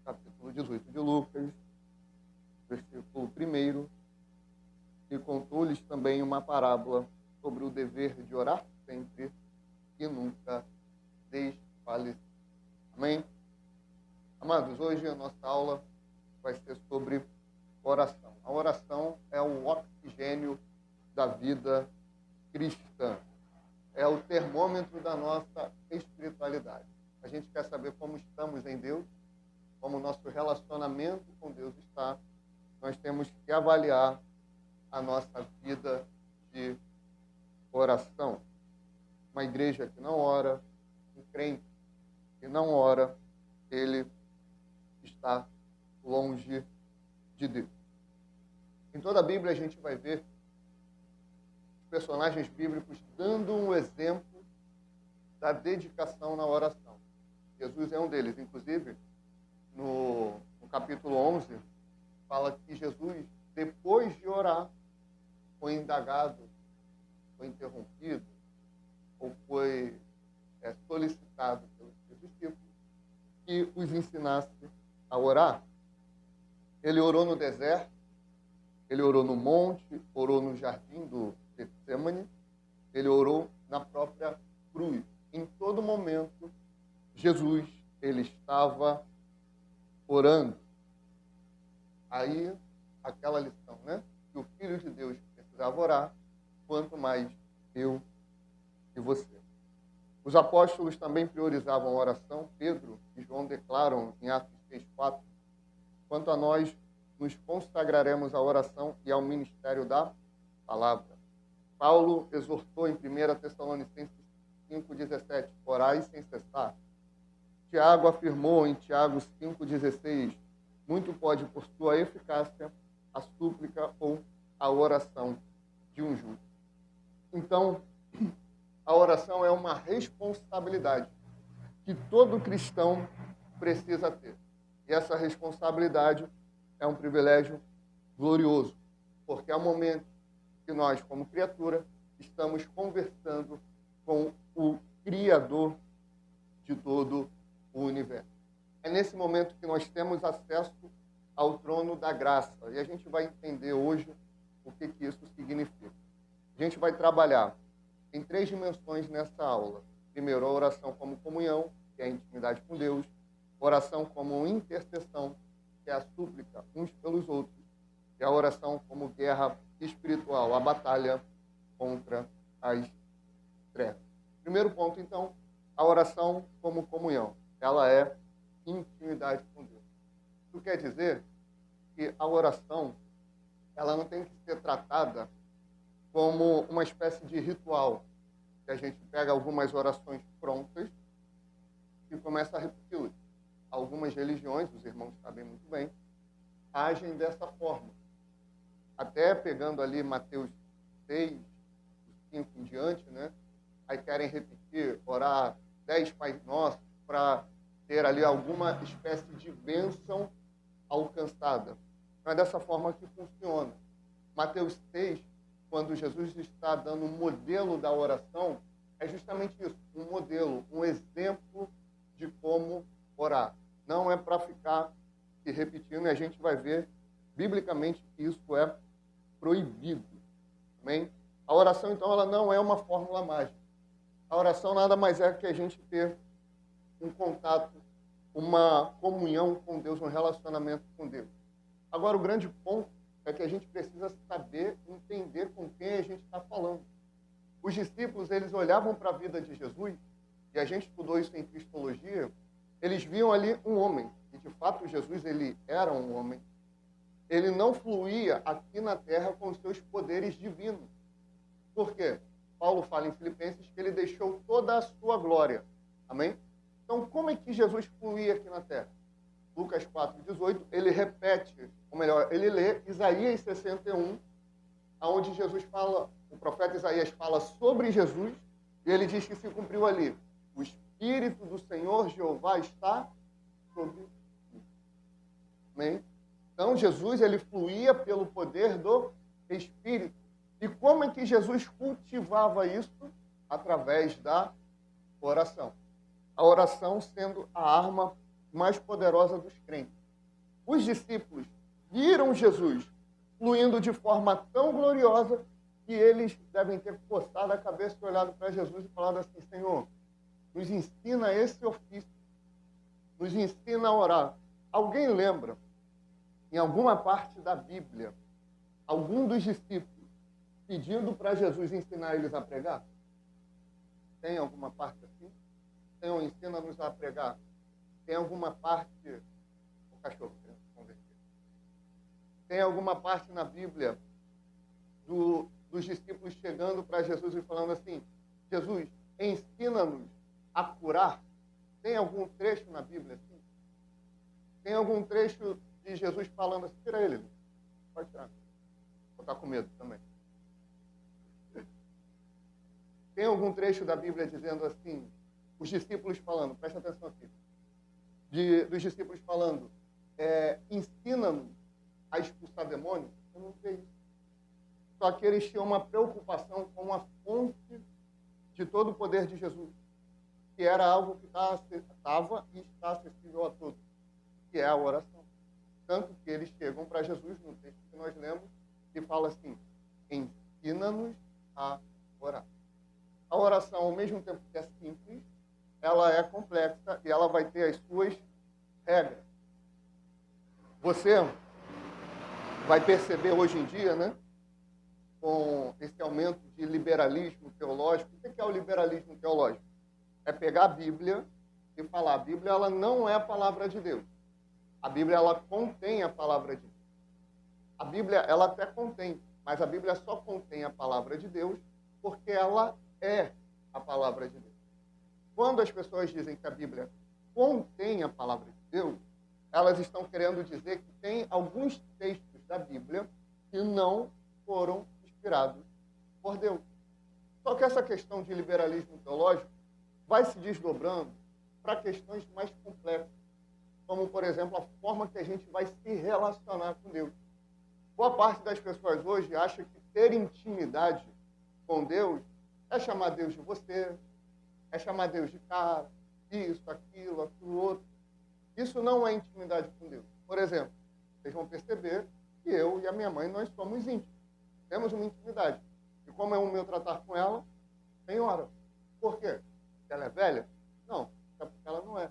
capítulo 18 de Lucas, versículo 1, e contou-lhes também uma parábola sobre o dever de orar sempre e nunca desfalecer. Amém? Amados, hoje a nossa aula vai ser sobre oração. A oração é o oxigênio da vida cristã. É o termômetro da nossa espiritualidade. A gente quer saber como estamos em Deus, como o nosso relacionamento com Deus está. Nós temos que avaliar a nossa vida de oração. Uma igreja que não ora, um crente que não ora, ele está longe de Deus. Em toda a Bíblia a gente vai ver os personagens bíblicos dando um exemplo da dedicação na oração. Jesus é um deles. Inclusive, no capítulo 11, fala que Jesus, depois de orar, foi indagado, foi interrompido, ou foi solicitado pelos seus discípulos que os ensinasse a orar. Ele orou no deserto, ele orou no monte, orou no jardim do Getsemane, ele orou na própria cruz. Em todo momento, Jesus, ele estava orando. Aí, aquela lição, né? Que o Filho de Deus precisava orar, quanto mais eu e você. Os apóstolos também priorizavam a oração. Pedro e João declaram em Atos 6,4: quanto a nós, nos consagraremos à oração e ao ministério da palavra. Paulo exortou em 1 Tessalonicenses 5,17: orai sem cessar. Tiago afirmou em Tiago 5,16: muito pode, por sua eficácia, a súplica ou a oração de um justo. Então, a oração é uma responsabilidade que todo cristão precisa ter. E essa responsabilidade é um privilégio glorioso, porque é o momento que nós, como criatura, estamos conversando com o Criador de todo o universo. É nesse momento que nós temos acesso ao trono da graça. E a gente vai entender hoje o que isso significa. A gente vai trabalhar em 3 dimensões nessa aula. Primeiro, a oração como comunhão, que é a intimidade com Deus. Oração como intercessão, que é a súplica uns pelos outros. E a oração como guerra espiritual, a batalha contra as trevas. Primeiro ponto, então, a oração como comunhão. Ela é intimidade com Deus. Isso quer dizer que a oração, ela não tem que ser tratada como uma espécie de ritual, que a gente pega algumas orações prontas e começa a repeti-las. Algumas religiões, os irmãos sabem muito bem, agem dessa forma. Até pegando ali Mateus 6, 5 em diante, né? Aí querem repetir, orar 10 Pais Nossos para ter ali alguma espécie de bênção alcançada. Não é dessa forma que funciona. Mateus 6, quando Jesus está dando um modelo da oração, é justamente isso, um modelo, um exemplo de como orar. Não é para ficar se repetindo, e a gente vai ver biblicamente que isso é proibido. Amém? A oração, então, ela não é uma fórmula mágica. A oração nada mais é que a gente ter um contato, uma comunhão com Deus, um relacionamento com Deus. Agora, o grande ponto é que a gente precisa saber, entender com quem a gente está falando. Os discípulos, eles olhavam para a vida de Jesus, e a gente estudou isso em Cristologia, eles viam ali um homem, e de fato Jesus, ele era um homem. Ele não fluía aqui na terra com os seus poderes divinos. Por quê? Paulo fala em Filipenses que ele deixou toda a sua glória. Amém? Então, como é que Jesus fluía aqui na terra? Lucas 4,18, ele repete, ou melhor, ele lê Isaías 61, onde Jesus fala, o profeta Isaías fala sobre Jesus, e ele diz que se cumpriu ali. O Espírito do Senhor Jeová está sobre mim. Amém? Então, Jesus, ele fluía pelo poder do Espírito. E como é que Jesus cultivava isso? Através da oração. A oração sendo a arma mais poderosa dos crentes. Os discípulos viram Jesus fluindo de forma tão gloriosa que eles devem ter coçado a cabeça e olhado para Jesus e falado assim: Senhor, nos ensina esse ofício, nos ensina a orar. Alguém lembra, em alguma parte da Bíblia, algum dos discípulos pedindo para Jesus ensinar eles a pregar? Tem alguma parte assim? Senhor, ensina-nos a pregar. Tem alguma parte... O cachorro querendo converter. Tem alguma parte na Bíblia dos discípulos chegando para Jesus e falando assim: Jesus, ensina-nos a curar? Tem algum trecho na Bíblia assim? Tem algum trecho de Jesus falando assim? Tira ele. Pode tirar. Vou estar com medo também. Tem algum trecho da Bíblia dizendo assim, os discípulos falando, presta atenção aqui, dos discípulos falando, ensina-nos a expulsar demônios? Eu não sei isso. Só que eles tinham uma preocupação com a fonte de todo o poder de Jesus, que era algo que estava e está acessível a todos, que é a oração. Tanto que eles chegam para Jesus, no texto que nós lemos, e fala assim: ensina-nos a orar. A oração, ao mesmo tempo que é simples, ela é complexa e ela vai ter as suas regras. Você vai perceber hoje em dia, né, com esse aumento de liberalismo teológico. O que é o liberalismo teológico? É pegar a Bíblia e falar: a Bíblia ela não é a palavra de Deus. A Bíblia ela contém a palavra de Deus. A Bíblia ela até contém, mas a Bíblia só contém a palavra de Deus porque ela é a palavra de Deus. Quando as pessoas dizem que a Bíblia contém a palavra de Deus, elas estão querendo dizer que tem alguns textos da Bíblia que não foram inspirados por Deus. Só que essa questão de liberalismo teológico vai se desdobrando para questões mais complexas, como, por exemplo, a forma que a gente vai se relacionar com Deus. Boa parte das pessoas hoje acha que ter intimidade com Deus é chamar Deus de você, é chamar Deus de cara, isso, aquilo outro. Isso não é intimidade com Deus. Por exemplo, vocês vão perceber que eu e a minha mãe, nós somos íntimos. Temos uma intimidade. E como é o meu tratar com ela, tem hora. Por quê? Porque ela é velha? Não, é porque ela não é.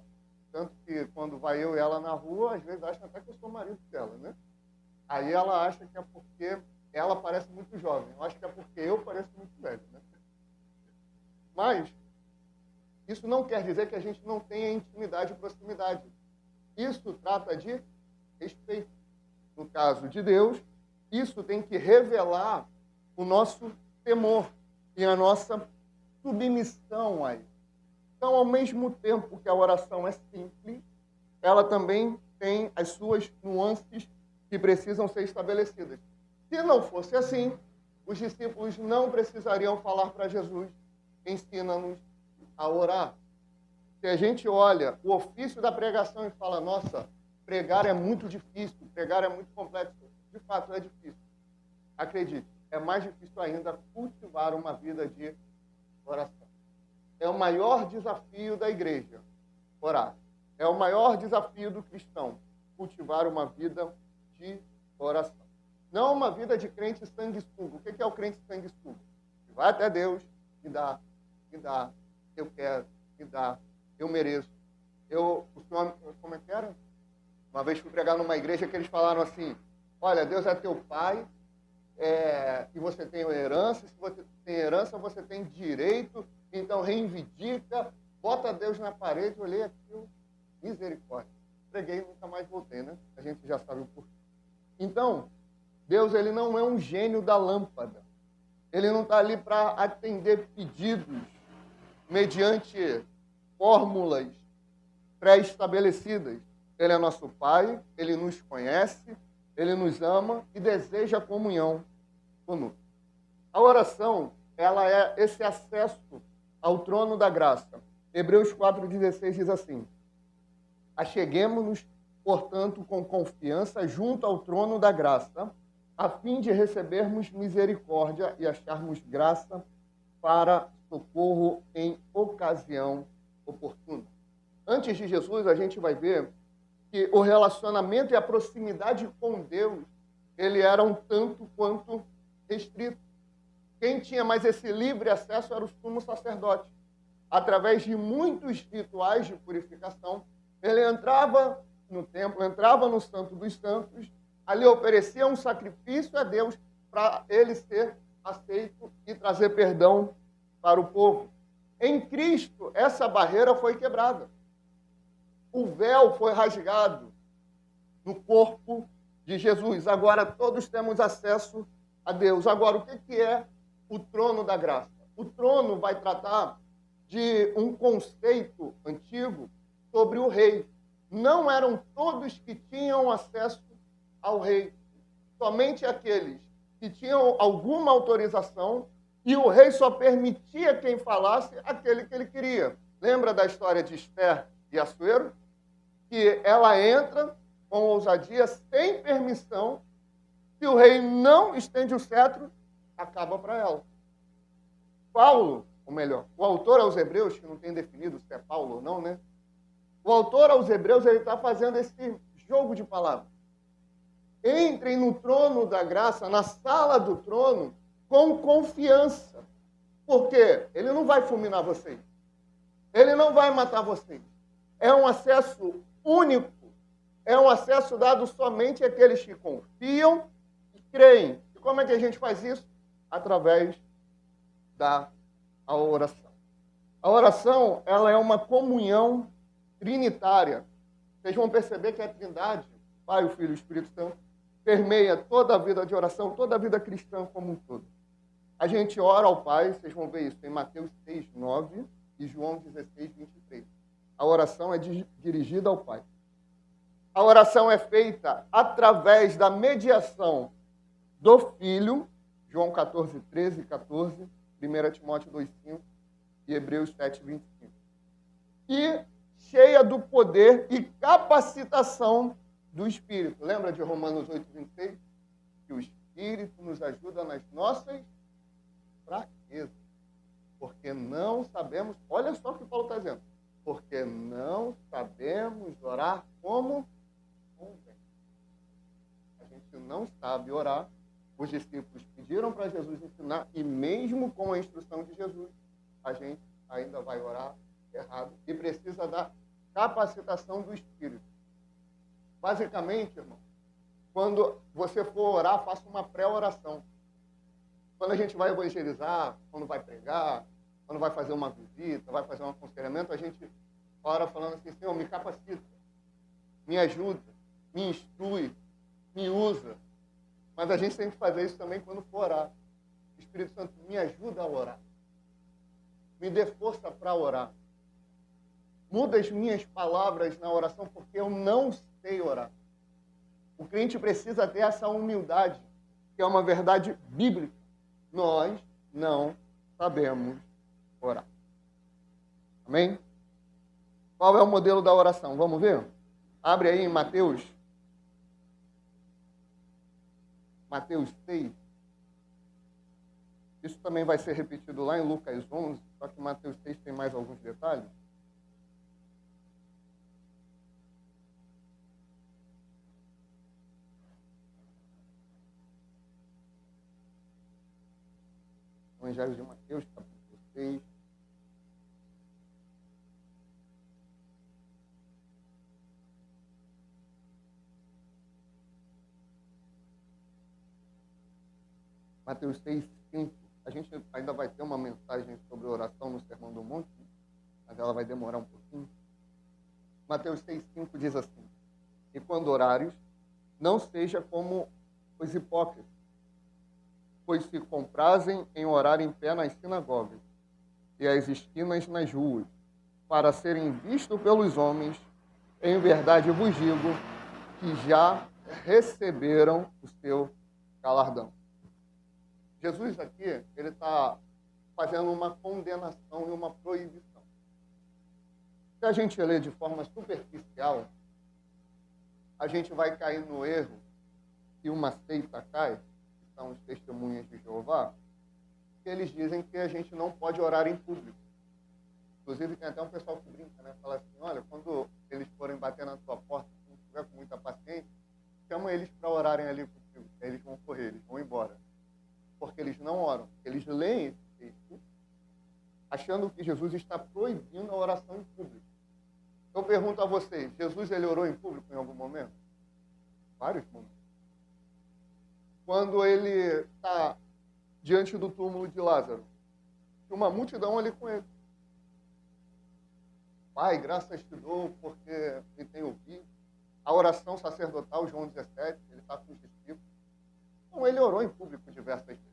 Tanto que quando vai eu e ela na rua, às vezes acham até que eu sou marido dela, né? Aí ela acha que é porque ela parece muito jovem. Eu acho que é porque eu pareço muito velho, né? Mas isso não quer dizer que a gente não tenha intimidade e proximidade. Isso trata de respeito. No caso de Deus, isso tem que revelar o nosso temor e a nossa submissão a Ele. Então, ao mesmo tempo que a oração é simples, ela também tem as suas nuances que precisam ser estabelecidas. Se não fosse assim, os discípulos não precisariam falar para Jesus: ensina-nos a orar. Se a gente olha o ofício da pregação e fala: nossa, pregar é muito difícil, pregar é muito complexo. De fato, é difícil. Acredite, é mais difícil ainda cultivar uma vida de oração. É o maior desafio da igreja, orar. É o maior desafio do cristão, cultivar uma vida de oração. Não uma vida de crente sanguessuga. O que é o crente sanguessuga? Que vai até Deus e dá, eu quero, me dá, eu mereço. Como é que era? Uma vez fui pregar numa igreja que eles falaram assim: olha, Deus é teu pai, e você tem herança, se você tem herança, você tem direito, então reivindica, bota Deus na parede. Olhei aquilo, misericórdia. Preguei e nunca mais voltei, né? A gente já sabe o porquê. Então, Deus ele não é um gênio da lâmpada. Ele não está ali para atender pedidos mediante fórmulas pré-estabelecidas. Ele é nosso Pai, Ele nos conhece, Ele nos ama e deseja comunhão conosco. A oração, ela é esse acesso ao trono da graça. Hebreus 4,16 diz assim: acheguemo-nos, portanto, com confiança junto ao trono da graça, a fim de recebermos misericórdia e acharmos graça para socorro em ocasião oportuna. Antes de Jesus, a gente vai ver que o relacionamento e a proximidade com Deus, ele era um tanto quanto restrito. Quem tinha mais esse livre acesso era o sumo sacerdote. Através de muitos rituais de purificação, ele entrava no templo, entrava no Santo dos Santos, ali oferecia um sacrifício a Deus para ele ser aceito e trazer perdão para o povo. Em Cristo, essa barreira foi quebrada. O véu foi rasgado no corpo de Jesus. Agora todos temos acesso a Deus. Agora, o que é o trono da graça? O trono vai tratar de um conceito antigo sobre o rei. Não eram todos que tinham acesso ao rei. Somente aqueles que tinham alguma autorização, e o rei só permitia quem falasse aquele que ele queria. Lembra da história de Esther e Assuero? Que ela entra com ousadia, sem permissão. Se o rei não estende o cetro, acaba para ela. Paulo, ou melhor, o autor aos Hebreus, que não tem definido se é Paulo ou não, né? O autor aos Hebreus, ele está fazendo esse jogo de palavras. Entrem no trono da graça, na sala do trono, com confiança. Porque ele não vai fulminar vocês. Ele não vai matar vocês. É um acesso único. É um acesso dado somente àqueles que confiam e creem. E como é que a gente faz isso? Através da oração. A oração, ela é uma comunhão trinitária. Vocês vão perceber que a Trindade, Pai, o Filho e o Espírito Santo, permeia toda a vida de oração, toda a vida cristã como um todo. A gente ora ao Pai, vocês vão ver isso em Mateus 6, 9 e João 16, 23. A oração é dirigida ao Pai. A oração é feita através da mediação do Filho, João 14, 13 e 14, 1 Timóteo 2, 5 e Hebreus 7, 25. E cheia do poder e capacitação do Espírito. Lembra de Romanos 8, 26? Que o Espírito nos ajuda nas nossas fraquezas. Porque não sabemos, olha só o que Paulo está dizendo, porque não sabemos orar como convém. A gente não sabe orar. Os discípulos pediram para Jesus ensinar, e mesmo com a instrução de Jesus, a gente ainda vai orar errado e precisa da capacitação do Espírito. Basicamente, irmão, quando você for orar, faça uma pré-oração. Quando a gente vai evangelizar, quando vai pregar, quando vai fazer uma visita, vai fazer um aconselhamento, a gente ora falando assim: Senhor, me capacita, me ajuda, me instrui, me usa. Mas a gente tem que fazer isso também quando for orar. O Espírito Santo me ajuda a orar. Me dê força para orar. Muda as minhas palavras na oração, porque eu não sei orar. O crente precisa ter essa humildade, que é uma verdade bíblica. Nós não sabemos orar. Amém? Qual é o modelo da oração? Vamos ver? Abre aí em Mateus 6. Isso também vai ser repetido lá em Lucas 11, só que Mateus 6 tem mais alguns detalhes. Evangelho de Mateus, capítulo 6. Mateus 6, 5. A gente ainda vai ter uma mensagem sobre oração no Sermão do Monte, mas ela vai demorar um pouquinho. Mateus 6, 5 diz assim: E quando orares, não seja como os hipócritas, pois se comprazem em orar em pé nas sinagogas e às esquinas nas ruas, para serem vistos pelos homens. Em verdade vos digo que já receberam o seu galardão. Jesus aqui, ele está fazendo uma condenação e uma proibição. Se a gente lê de forma superficial, a gente vai cair no erro que uma seita cai, que são os testemunhas de Jeová, que eles dizem que a gente não pode orar em público. Inclusive, tem até um pessoal que brinca, né? Fala assim: olha, quando eles forem bater na tua porta, chama eles para orarem ali contigo. Eles vão correr, eles vão embora. Porque eles não oram. Eles leem esse texto achando que Jesus está proibindo a oração em público. Eu pergunto a vocês, Jesus ele orou em público em algum momento? Vários momentos. Quando ele está diante do túmulo de Lázaro, tinha uma multidão ali com ele. Pai, graças te dou porque me tem ouvido. A oração sacerdotal, João 17, ele está com os discípulos. Então, ele orou em público diversas vezes.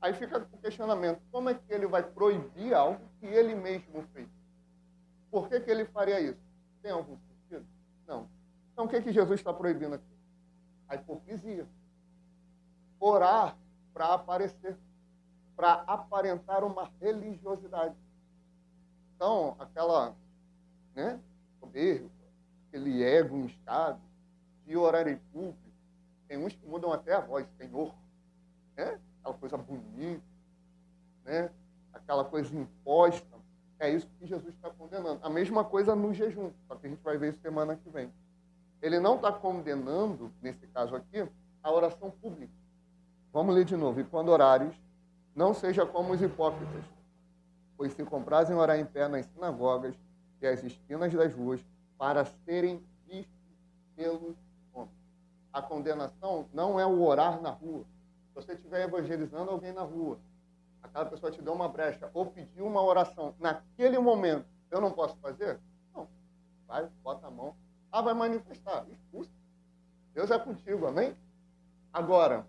Aí fica o questionamento, como é que ele vai proibir algo que ele mesmo fez? Por que ele faria isso? Tem algum sentido? Não. Então, o que Jesus está proibindo aqui? A hipocrisia. Orar para aparecer, para aparentar uma religiosidade. Então, aquela, soberba, aquele ego inchado de orar em público. Tem uns que mudam até a voz, Senhor, né? Aquela coisa bonita, né? Aquela coisa imposta. É isso que Jesus está condenando. A mesma coisa no jejum, só que a gente vai ver isso semana que vem. Ele não está condenando, nesse caso aqui, a oração pública. Vamos ler de novo. E quando orares, não seja como os hipócritas, pois se comprazem orar em pé nas sinagogas e às esquinas das ruas, para serem vistos pelos homens. A condenação não é o orar na rua. Se você estiver evangelizando alguém na rua, aquela pessoa te deu uma brecha ou pediu uma oração, naquele momento, eu não posso fazer? Não. Vai, bota a mão. Vai manifestar. Expulsa. Deus é contigo, amém? Agora,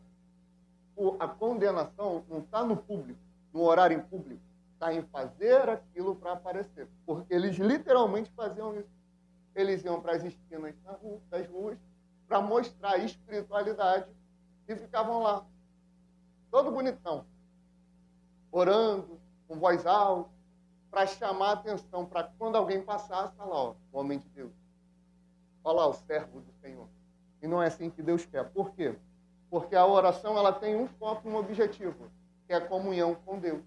a condenação não está no público, no orar em público. Está em fazer aquilo para aparecer. Porque eles literalmente faziam isso. Eles iam para as esquinas das ruas para mostrar espiritualidade e ficavam lá, todo bonitão, orando, com voz alta, para chamar a atenção, para quando alguém passasse, lá, ó, o homem de Deus. Olha lá, o servo do Senhor. E não é assim que Deus quer. Por quê? Porque a oração ela tem um foco, um objetivo, que é a comunhão com Deus.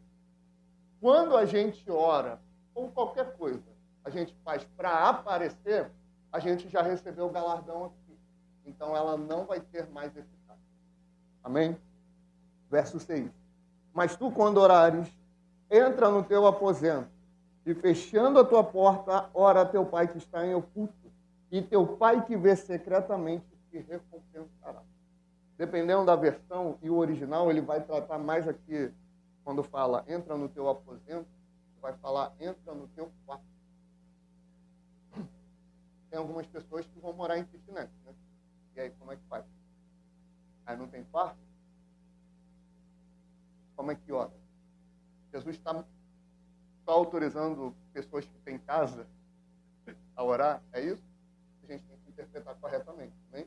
Quando a gente ora, ou qualquer coisa, a gente faz para aparecer, a gente já recebeu o galardão aqui. Então, ela não vai ter mais eficácia. Amém? Verso 6. Mas tu, quando orares, entra no teu aposento, e fechando a tua porta, ora a teu pai que está em oculto, e teu pai que vê secretamente te recompensará. Dependendo da versão e o original, ele vai tratar mais aqui, quando fala entra no teu aposento, vai falar entra no teu quarto. Tem algumas pessoas que vão morar em kitnet, né? E aí, como é que faz? Aí não tem quarto? Como é que ora? Jesus está autorizando pessoas que têm casa a orar? É isso? A gente tem que interpretar corretamente, né?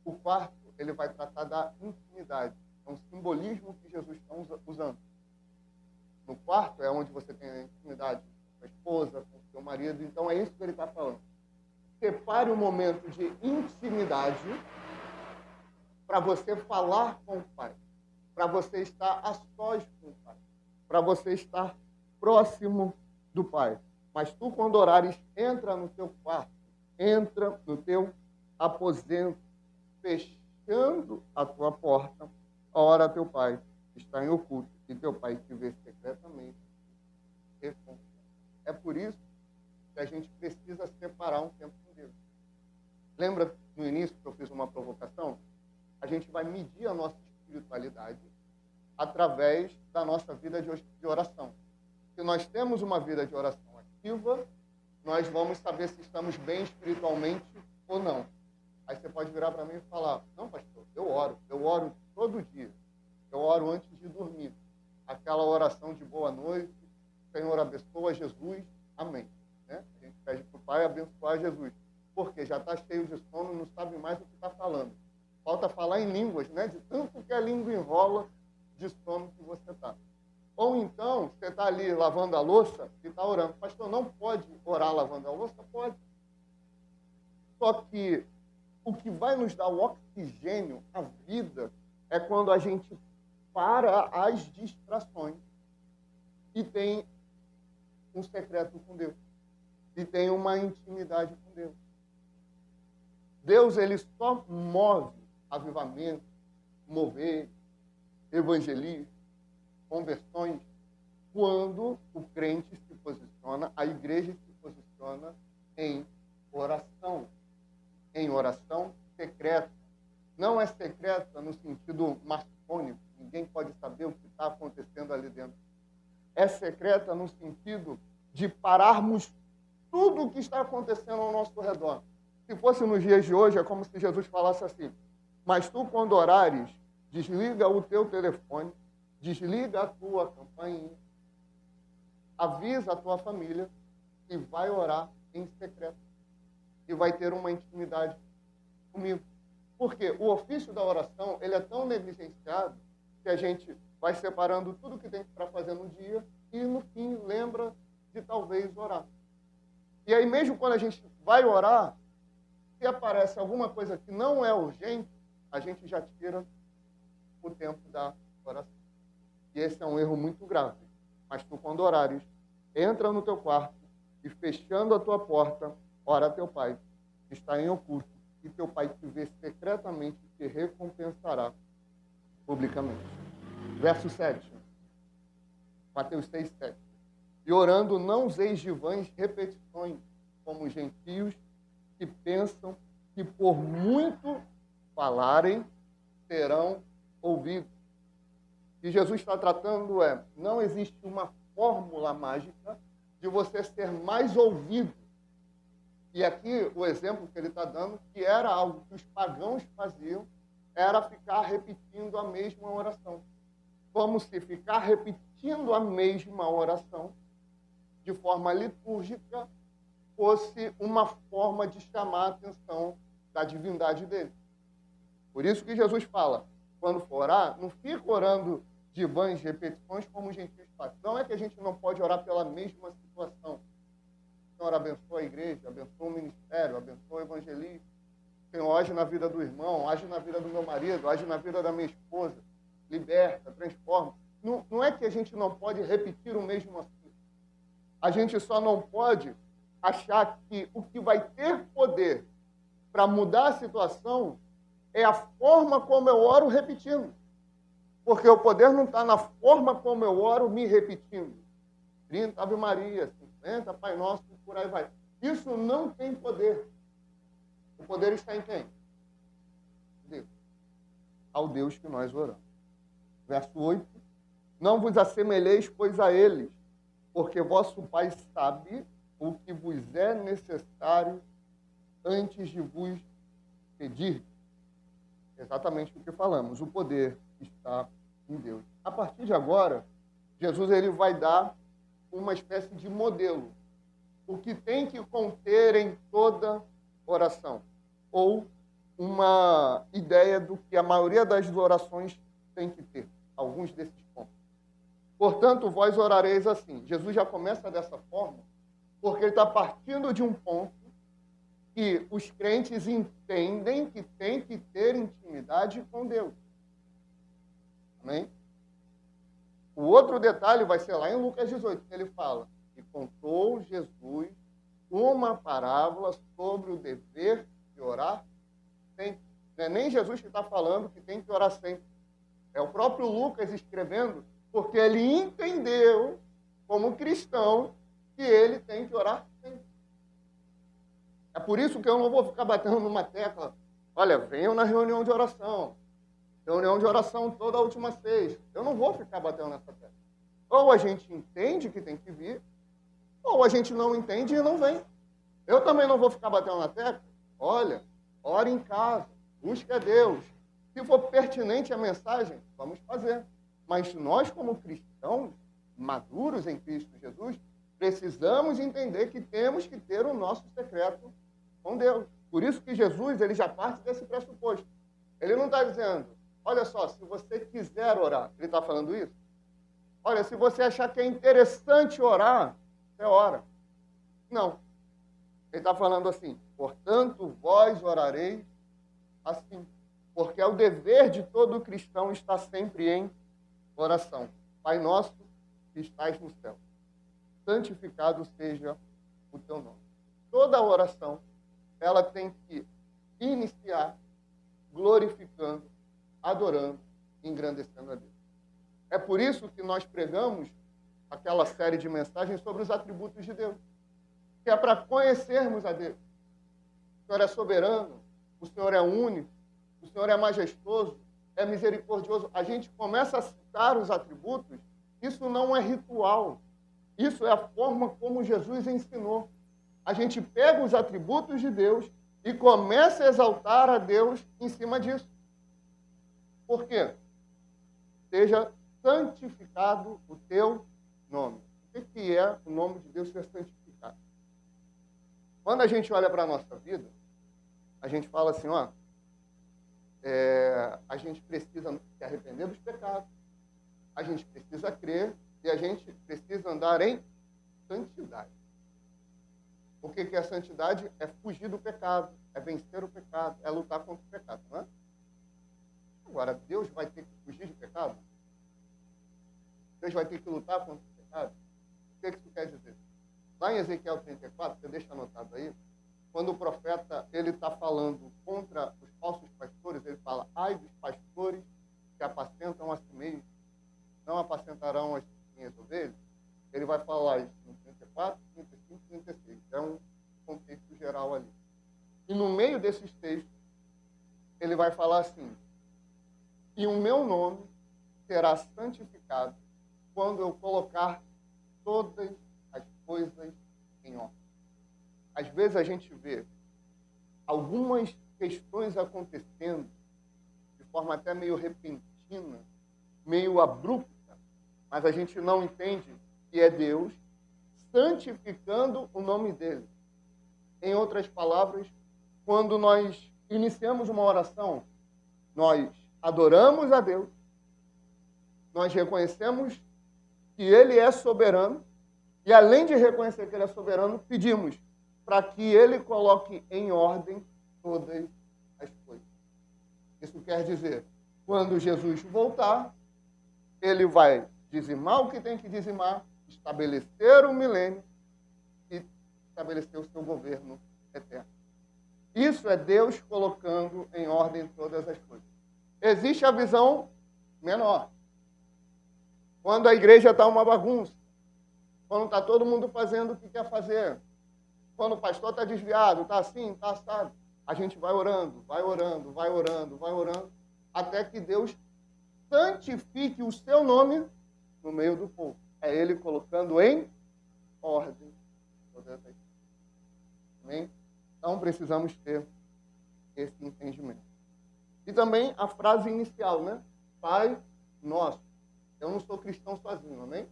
O quarto, ele vai tratar da intimidade. É um simbolismo que Jesus está usando. No quarto é onde você tem a intimidade com a esposa, com o seu marido. Então, é isso que ele está falando. Separe um momento de intimidade para você falar com o Pai, para você estar a sós com o Pai, para você estar próximo do Pai. Mas tu, quando orares, entra no teu quarto, entra no teu aposento, fechando a tua porta, ora teu Pai que está em oculto, e teu Pai que vê secretamente recompensa. É por isso que a gente precisa separar um tempo com Deus. Lembra no início que eu fiz uma provocação? A gente vai medir a nossa espiritualidade através da nossa vida de oração. Se nós temos uma vida de oração ativa, nós vamos saber se estamos bem espiritualmente ou não. Aí você pode virar para mim e falar, não, pastor, eu oro todo dia. Eu oro antes de dormir. Aquela oração de boa noite, Senhor abençoa Jesus, amém. Né? A gente pede para o Pai abençoar Jesus. Porque já está cheio de sono, não sabe mais o que está falando. Falta falar em línguas, né? De tanto que a língua enrola de sono que você está. Ou então, você está ali lavando a louça e está orando. Pastor, não pode orar lavando a louça? Pode. Só que o que vai nos dar o oxigênio, a vida, é quando a gente para as distrações e tem um secreto com Deus. E tem uma intimidade com Deus. Deus, ele só move avivamento, mover, evangelismo, conversões, quando o crente se posiciona, a igreja se posiciona em oração. Em oração secreta. Não é secreta no sentido maçônico, ninguém pode saber o que está acontecendo ali dentro. É secreta no sentido de pararmos tudo o que está acontecendo ao nosso redor. Se fosse nos dias de hoje, é como se Jesus falasse assim: mas tu, quando orares, desliga o teu telefone, desliga a tua campainha, avisa a tua família e vai orar em secreto. E vai ter uma intimidade comigo. Porque o ofício da oração, ele é tão negligenciado que a gente vai separando tudo que tem para fazer no dia e, no fim, lembra de talvez orar. E aí, mesmo quando a gente vai orar, se aparece alguma coisa que não é urgente, a gente já tira o tempo da oração. E esse é um erro muito grave. Mas tu, quando orares, entra no teu quarto e, fechando a tua porta, ora a teu Pai, que está em oculto, e teu Pai te vê secretamente e te recompensará publicamente. Verso 7. Mateus 6, 7. E orando, não useis de vãs repetições, como os gentios que pensam que por muito falarem, serão ouvidos. O que Jesus está tratando não existe uma fórmula mágica de você ser mais ouvido. E aqui o exemplo que ele está dando, que era algo que os pagãos faziam, era ficar repetindo a mesma oração. Como se ficar repetindo a mesma oração de forma litúrgica fosse uma forma de chamar a atenção da divindade dele. Por isso que Jesus fala, quando for orar, não fica orando de vãs repetições como os gentios fazem. Não é que a gente não pode orar pela mesma situação. Senhor, abençoa a igreja, abençoa o ministério, abençoa o evangelismo. Senhor, age na vida do irmão, age na vida do meu marido, age na vida da minha esposa. Liberta, transforma. Não é que a gente não pode repetir o mesmo assunto. A gente só não pode achar que o que vai ter poder para mudar a situação é a forma como eu oro repetindo. Porque o poder não está na forma como eu oro me repetindo. 30 Ave Maria, 50 Pai Nosso, por aí vai. Isso não tem poder. O poder está em quem? Deus. Ao Deus que nós oramos. Verso 8. Não vos assemelheis, pois, a eles, porque vosso Pai sabe o que vos é necessário antes de vos pedir. Exatamente o que falamos. O poder está em Deus. A partir de agora, Jesus ele vai dar uma espécie de modelo. O que tem que conter em toda oração. Ou uma ideia do que a maioria das orações tem que ter. Alguns desses pontos. Portanto, vós orareis assim. Jesus já começa dessa forma, porque ele está partindo de um ponto que os crentes entendem que tem que ter intimidade com Deus. Amém? O outro detalhe vai ser lá em Lucas 18, que ele fala: e contou Jesus uma parábola sobre o dever de orar sempre. Não é nem Jesus que está falando que tem que orar sempre. É o próprio Lucas escrevendo, porque ele entendeu, como cristão, que ele tem que orar sempre. É por isso que eu não vou ficar batendo numa tecla. Olha, venham na reunião de oração. Reunião de oração toda a última sexta. Eu não vou ficar batendo nessa tecla. Ou a gente entende que tem que vir, ou a gente não entende e não vem. Eu também não vou ficar batendo na tecla. Olha, ore em casa, busque a Deus. Se for pertinente a mensagem, vamos fazer. Mas nós, como cristãos, maduros em Cristo Jesus, precisamos entender que temos que ter o nosso secreto com Deus. Por isso que Jesus ele já parte desse pressuposto. Ele não está dizendo, olha só, se você quiser orar, ele está falando isso? Olha, se você achar que é interessante orar, você ora. Não. Ele está falando assim, portanto, vós orareis assim. Porque é o dever de todo cristão estar sempre em oração. Pai nosso que estais no céu, santificado seja o teu nome. Toda oração, ela tem que iniciar glorificando, adorando, engrandecendo a Deus. É por isso que nós pregamos aquela série de mensagens sobre os atributos de Deus, que é para conhecermos a Deus. O Senhor é soberano, o Senhor é único, o Senhor é majestoso, é misericordioso. A gente começa a citar os atributos, isso não é ritual, isso é a forma como Jesus ensinou. A gente pega os atributos de Deus e começa a exaltar a Deus em cima disso. Por quê? Seja santificado o teu nome. O que é o nome de Deus ser santificado? Quando a gente olha para a nossa vida, a gente fala assim, a gente precisa se arrepender dos pecados, a gente precisa crer e a gente precisa andar em santidade. O que é santidade? É fugir do pecado, é vencer o pecado, é lutar contra o pecado, não é? Agora, Deus vai ter que fugir de pecado? Deus vai ter que lutar contra o pecado? O que isso quer dizer? Lá em Ezequiel 34, você deixa anotado aí, quando o profeta está falando contra os falsos pastores, ele fala, ai dos pastores que apacentam a si mesmos, não apacentarão as minhas ovelhas. Ele vai falar isso no 34, 35 e 36. É um contexto geral ali. E no meio desses textos, ele vai falar assim, e o meu nome será santificado quando eu colocar todas as coisas em ordem. Às vezes a gente vê algumas questões acontecendo de forma até meio repentina, meio abrupta, mas a gente não entende que é Deus santificando o nome dele. Em outras palavras, quando nós iniciamos uma oração, nós adoramos a Deus, nós reconhecemos que Ele é soberano, e além de reconhecer que Ele é soberano, pedimos para que Ele coloque em ordem todas as coisas. Isso quer dizer, quando Jesus voltar, Ele vai dizimar o que tem que dizimar, estabelecer o milênio e estabelecer o seu governo eterno. Isso é Deus colocando em ordem todas as coisas. Existe a visão menor. Quando a igreja está uma bagunça, quando está todo mundo fazendo o que quer fazer, quando o pastor está desviado, está assim, está assado, a gente vai orando, vai orando, vai orando, vai orando, até que Deus santifique o seu nome no meio do povo. É Ele colocando em ordem todas as coisas. Amém? Então precisamos ter esse entendimento. E também a frase inicial, né? Pai nosso. Eu não sou cristão sozinho, amém?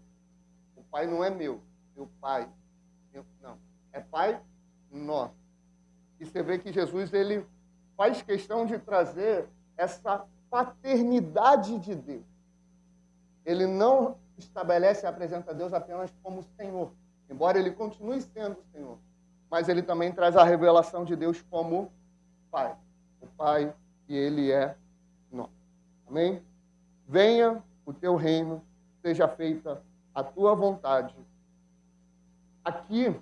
O Pai não é meu Pai. Não. É Pai nosso. E você vê que Jesus, ele faz questão de trazer essa paternidade de Deus. Ele não estabelece e apresenta Deus apenas como Senhor, embora ele continue sendo o Senhor. Mas ele também traz a revelação de Deus como Pai. O Pai, e Ele é nosso. Amém? Venha o teu reino, seja feita a tua vontade. Aqui,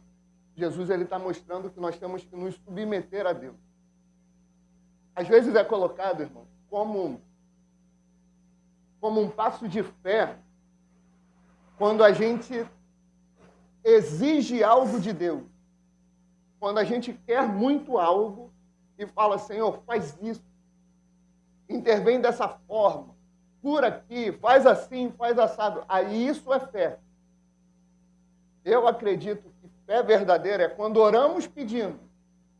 Jesus está mostrando que nós temos que nos submeter a Deus. Às vezes é colocado, irmão, como um passo de fé quando a gente exige algo de Deus. Quando a gente quer muito algo e fala, Senhor, faz isso, intervém dessa forma, cura aqui, faz assim, faz assado. Aí isso é fé. Eu acredito que fé verdadeira é quando oramos pedindo,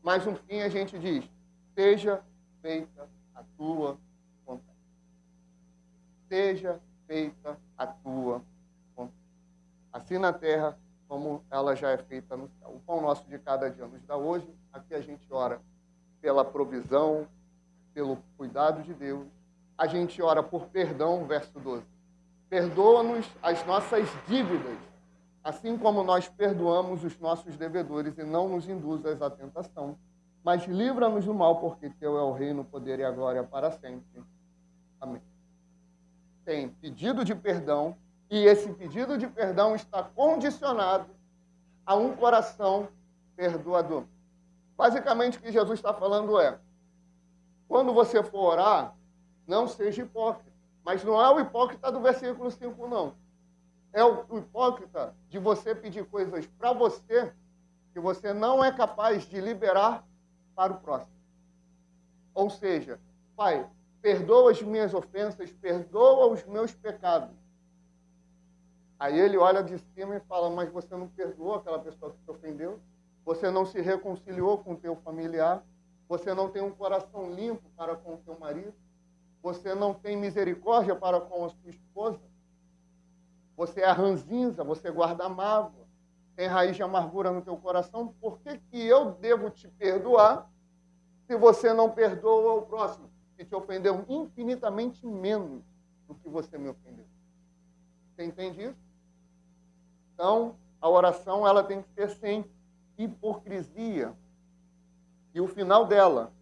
mas no fim a gente diz, seja feita a tua vontade. Seja feita a tua vontade. Assim na terra, como ela já é feita no céu. O pão nosso de cada dia nos dá hoje. Aqui a gente ora pela provisão, pelo cuidado de Deus. A gente ora por perdão, verso 12. Perdoa-nos as nossas dívidas, assim como nós perdoamos os nossos devedores, e não nos induzas à tentação, mas livra-nos do mal, porque teu é o reino, o poder e a glória para sempre. Amém. Tem pedido de perdão, e esse pedido de perdão está condicionado a um coração perdoador. Basicamente, o que Jesus está falando é, quando você for orar, não seja hipócrita. Mas não é o hipócrita do versículo 5, não. É o hipócrita de você pedir coisas para você que você não é capaz de liberar para o próximo. Ou seja, Pai, perdoa as minhas ofensas, perdoa os meus pecados. Aí ele olha de cima e fala, mas você não perdoou aquela pessoa que te ofendeu? Você não se reconciliou com o teu familiar? Você não tem um coração limpo para com o teu marido? Você não tem misericórdia para com a sua esposa? Você é ranzinza, você guarda mágoa, tem raiz de amargura no teu coração. Por que eu devo te perdoar se você não perdoa o próximo, que te ofendeu infinitamente menos do que você me ofendeu? Você entende isso? Então, a oração ela tem que ser sem hipocrisia. E o final dela,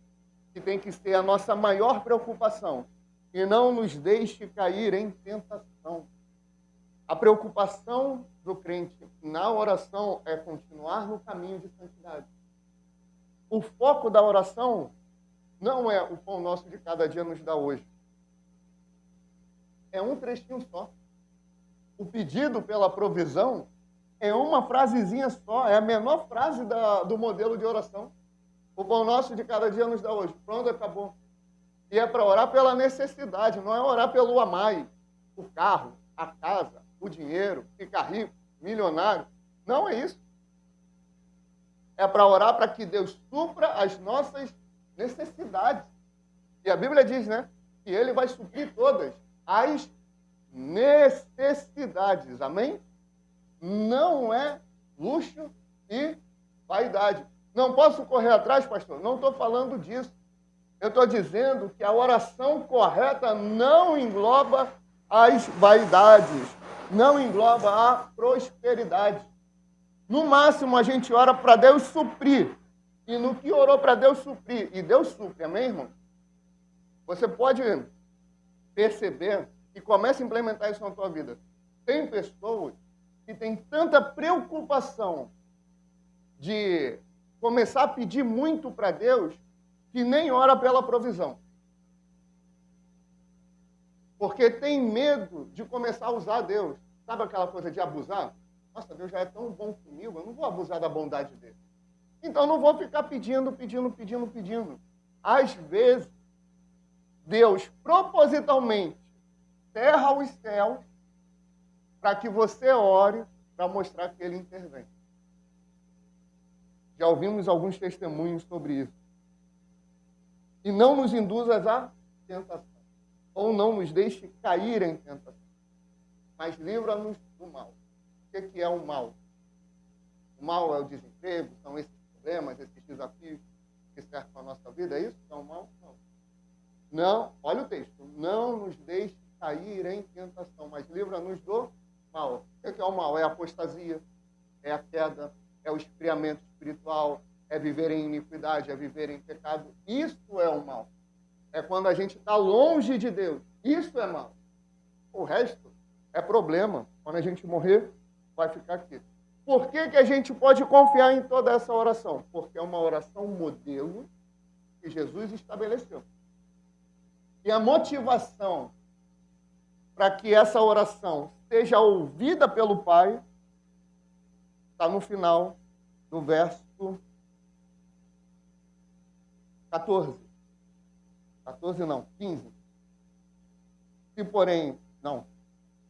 que tem que ser a nossa maior preocupação, e não nos deixe cair em tentação. A preocupação do crente na oração é continuar no caminho de santidade. O foco da oração não é o pão nosso de cada dia nos dá hoje. É um trechinho só. O pedido pela provisão é uma frasezinha só, é a menor frase do modelo de oração. O pão nosso de cada dia nos dá hoje. Pronto, acabou. E é para orar pela necessidade, não é orar pelo amai, o carro, a casa, o dinheiro, ficar rico, milionário. Não é isso. É para orar para que Deus supra as nossas necessidades. E a Bíblia diz, né, que Ele vai suprir todas as necessidades. Amém? Não é luxo e vaidade. Não posso correr atrás, pastor? Não estou falando disso. Eu estou dizendo que a oração correta não engloba as vaidades, não engloba a prosperidade. No máximo, a gente ora para Deus suprir. E no que orou para Deus suprir, e Deus supre, amém, irmão? Você pode perceber e começa a implementar isso na tua vida. Tem pessoas que têm tanta preocupação de começar a pedir muito para Deus que nem ora pela provisão. Porque tem medo de começar a usar Deus. Sabe aquela coisa de abusar? Nossa, Deus já é tão bom comigo, eu não vou abusar da bondade dele. Então não vou ficar pedindo. Às vezes, Deus propositalmente cerra os céus para que você ore para mostrar que ele intervém. Já ouvimos alguns testemunhos sobre isso. E não nos induzas à tentação, ou não nos deixe cair em tentação, mas livra-nos do mal. O que é o mal? O mal é o desemprego, são esses problemas, esses desafios que cercam a nossa vida, é isso? É o mal? Não. Não, olha o texto. Não nos deixe cair em tentação, mas livra-nos do mal. O que é o mal? É a apostasia, é a queda, é o esfriamento espiritual, é viver em iniquidade, é viver em pecado. Isso é o mal. É quando a gente está longe de Deus. Isso é mal. O resto é problema. Quando a gente morrer, vai ficar aqui. Por que a gente pode confiar em toda essa oração? Porque é uma oração modelo que Jesus estabeleceu. E a motivação para que essa oração seja ouvida pelo Pai está no final do verso 14. 14 não, 15. Se porém, não,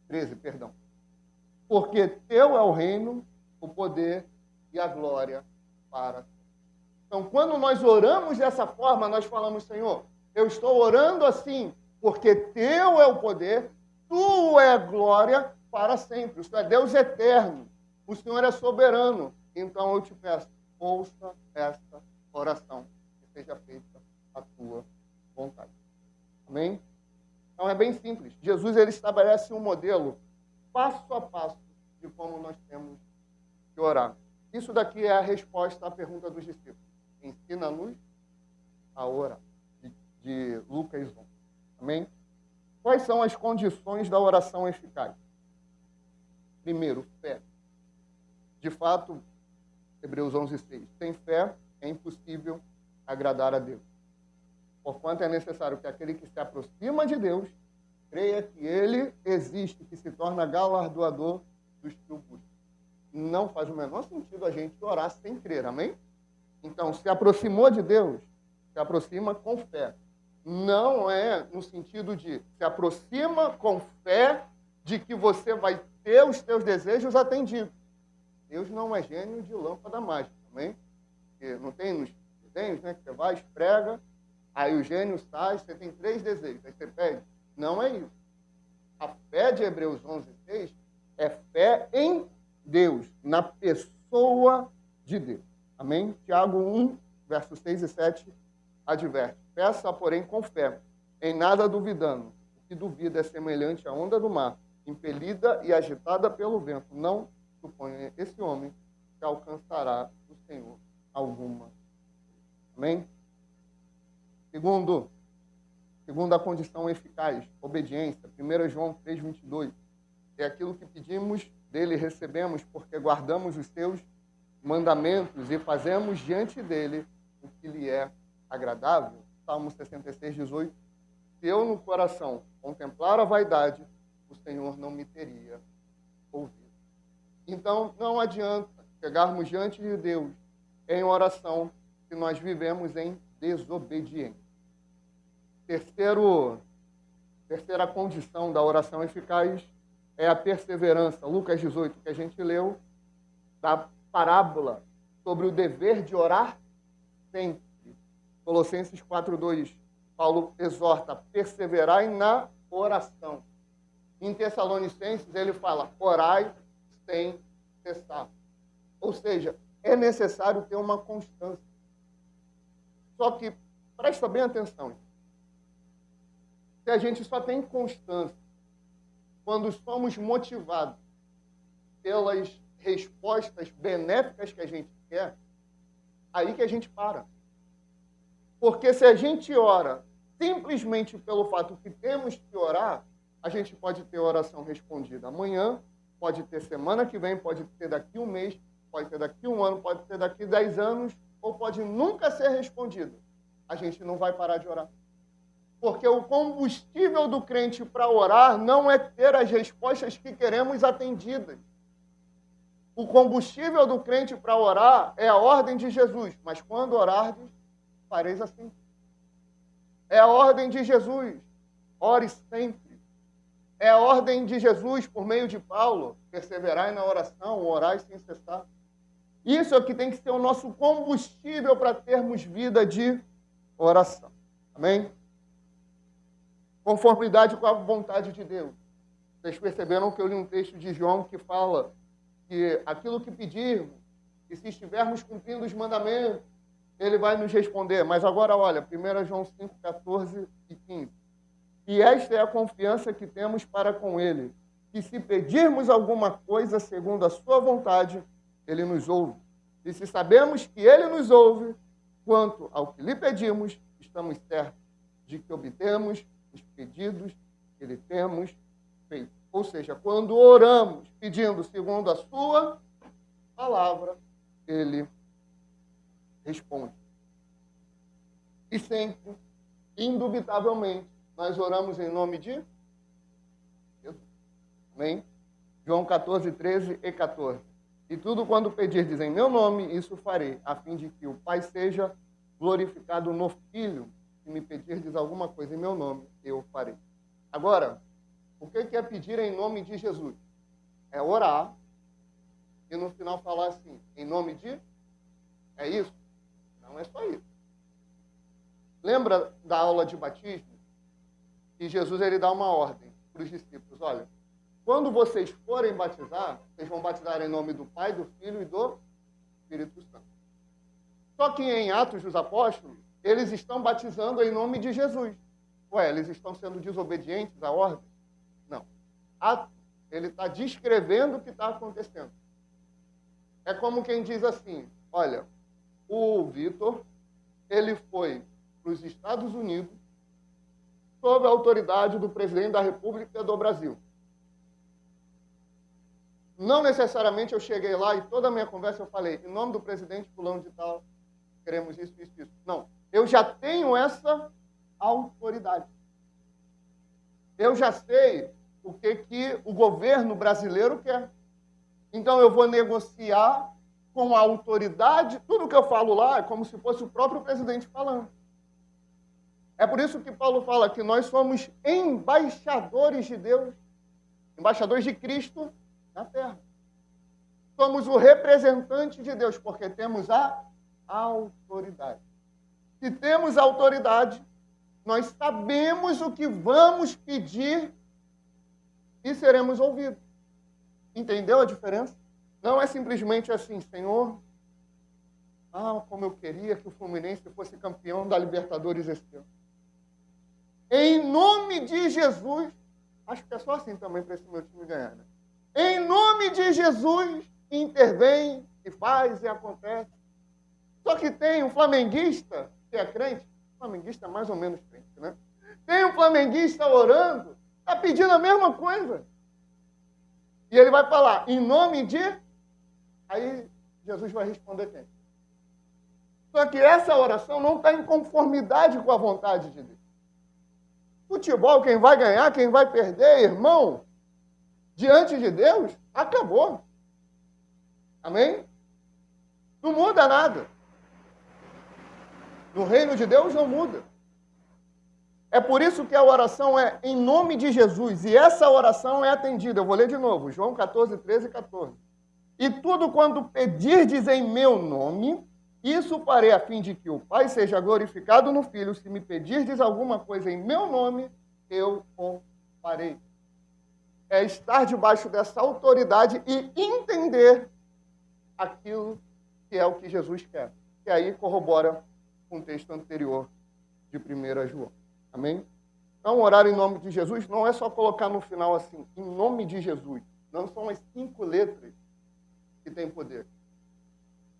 13, perdão. Porque teu é o reino, o poder e a glória para sempre. Então, quando nós oramos dessa forma, nós falamos, Senhor, eu estou orando assim, porque teu é o poder, tu é a glória para sempre. O Senhor é Deus eterno, o Senhor é soberano. Então eu te peço, ouça esta oração, que seja feita a tua vontade. Amém? Então é bem simples. Jesus ele estabelece um modelo passo a passo de como nós temos que orar. Isso daqui é a resposta à pergunta dos discípulos. Ensina-nos a orar. De Lucas 1. Amém? Quais são as condições da oração eficaz? Primeiro, fé. De fato, Hebreus 11:6. Sem fé é impossível agradar a Deus. Porquanto é necessário que aquele que se aproxima de Deus creia que ele existe, que se torna galardoador dos que o buscam. Não faz o menor sentido a gente orar sem crer, amém? Então, se aproximou de Deus, se aproxima com fé. Não é no sentido de se aproxima com fé de que você vai ter os teus desejos atendidos. Deus não é gênio de lâmpada mágica, amém? Porque não tem nos desenhos, né? Que você vai, esfrega, aí o gênio sai, você tem 3 desejos, aí você pede. Não é isso. A fé de Hebreus 11:6 é fé em Deus, na pessoa de Deus. Amém? Tiago 1, versos 6 e 7, adverte. Peça, porém, com fé, em nada duvidando. O que duvida é semelhante à onda do mar, impelida e agitada pelo vento. Não suponha esse homem que alcançará do Senhor alguma. Amém? Segunda condição eficaz, obediência. 1 João 3:22. É aquilo que pedimos, dele recebemos, porque guardamos os seus mandamentos e fazemos diante dele o que lhe é agradável. Salmo 66:18. Se eu no coração contemplar a vaidade, o Senhor não me teria ouvido. Então, não adianta chegarmos diante de Deus em oração se nós vivemos em desobediência. Terceira condição da oração eficaz é a perseverança. Lucas 18, que a gente leu, da parábola sobre o dever de orar sempre. Colossenses 4:2, Paulo exorta a perseverar na oração. Em Tessalonicenses, ele fala, orai sem cessar. Ou seja, é necessário ter uma constância. Só que, presta bem atenção, se a gente só tem constância quando somos motivados pelas respostas benéficas que a gente quer, aí que a gente para. Porque se a gente ora simplesmente pelo fato que temos que orar, a gente pode ter oração respondida amanhã, pode ter semana que vem, pode ter daqui um mês, pode ter daqui um ano, pode ter daqui 10 anos, ou pode nunca ser respondida. A gente não vai parar de orar. Porque o combustível do crente para orar não é ter as respostas que queremos atendidas. O combustível do crente para orar é a ordem de Jesus. Mas quando orardes, fareis assim. É a ordem de Jesus. Ore sempre. É a ordem de Jesus, por meio de Paulo. Perseverai na oração, orai sem cessar. Isso é o que tem que ser o nosso combustível para termos vida de oração. Amém? Conformidade com a vontade de Deus. Vocês perceberam que eu li um texto de João que fala que aquilo que pedirmos, e se estivermos cumprindo os mandamentos, ele vai nos responder. Mas agora, olha, 1 João 5, 14 e 15. E esta é a confiança que temos para com ele, que se pedirmos alguma coisa segundo a sua vontade, ele nos ouve. E se sabemos que ele nos ouve, quanto ao que lhe pedimos, estamos certos de que obtemos os pedidos que lhe temos feito. Ou seja, quando oramos pedindo segundo a sua palavra, ele responde. E sempre, indubitavelmente, nós oramos em nome de Jesus. Amém? João 14, 13 e 14. E tudo quando pedirdes em meu nome, isso farei, a fim de que o Pai seja glorificado no Filho. Se me pedirdes alguma coisa em meu nome, eu farei. Agora, o que é pedir em nome de Jesus? É orar e no final falar assim, em nome de? É isso? Não é só isso. Lembra da aula de batismo? Que Jesus ele dá uma ordem para os discípulos. Olha, quando vocês forem batizar, vocês vão batizar em nome do Pai, do Filho e do Espírito Santo. Só que em Atos dos Apóstolos, eles estão batizando em nome de Jesus. Ué, eles estão sendo desobedientes à ordem? Não. Atos, ele está descrevendo o que está acontecendo. É como quem diz assim, olha, o Vitor, ele foi para os Estados Unidos sob a autoridade do presidente da República do Brasil. Não necessariamente eu cheguei lá e toda a minha conversa eu falei, em nome do presidente fulano de tal, queremos isso, isso, isso. Não. Eu já tenho essa autoridade. Eu já sei o que o governo brasileiro quer. Então eu vou negociar com a autoridade. Tudo que eu falo lá é como se fosse o próprio presidente falando. É por isso que Paulo fala que nós somos embaixadores de Deus, embaixadores de Cristo na terra. Somos o representante de Deus, porque temos a autoridade. Se temos autoridade, nós sabemos o que vamos pedir e seremos ouvidos. Entendeu a diferença? Não é simplesmente assim, Senhor, como eu queria que o Fluminense fosse campeão da Libertadores esse ano. Em nome de Jesus, acho que é só assim também para esse meu time ganhar, né? Em nome de Jesus, intervém e faz e acontece. Só que tem um flamenguista que é crente, flamenguista mais ou menos crente, né? Tem um flamenguista orando, está pedindo a mesma coisa. E ele vai falar, em nome de... Aí Jesus vai responder quem? Só que essa oração não está em conformidade com a vontade de Deus. Futebol, quem vai ganhar, quem vai perder, irmão, diante de Deus, acabou. Amém? Não muda nada. No reino de Deus não muda. É por isso que a oração é em nome de Jesus. E essa oração é atendida. Eu vou ler de novo. João 14, 13 e 14. E tudo quanto pedirdes em meu nome, isso farei a fim de que o Pai seja glorificado no Filho. Se me pedirdes alguma coisa em meu nome, eu o farei. É estar debaixo dessa autoridade e entender aquilo que é o que Jesus quer. Que aí corrobora com o texto anterior de 1 João. Amém? Então, orar em nome de Jesus não é só colocar no final assim, em nome de Jesus. Não são as 5 letras que têm poder.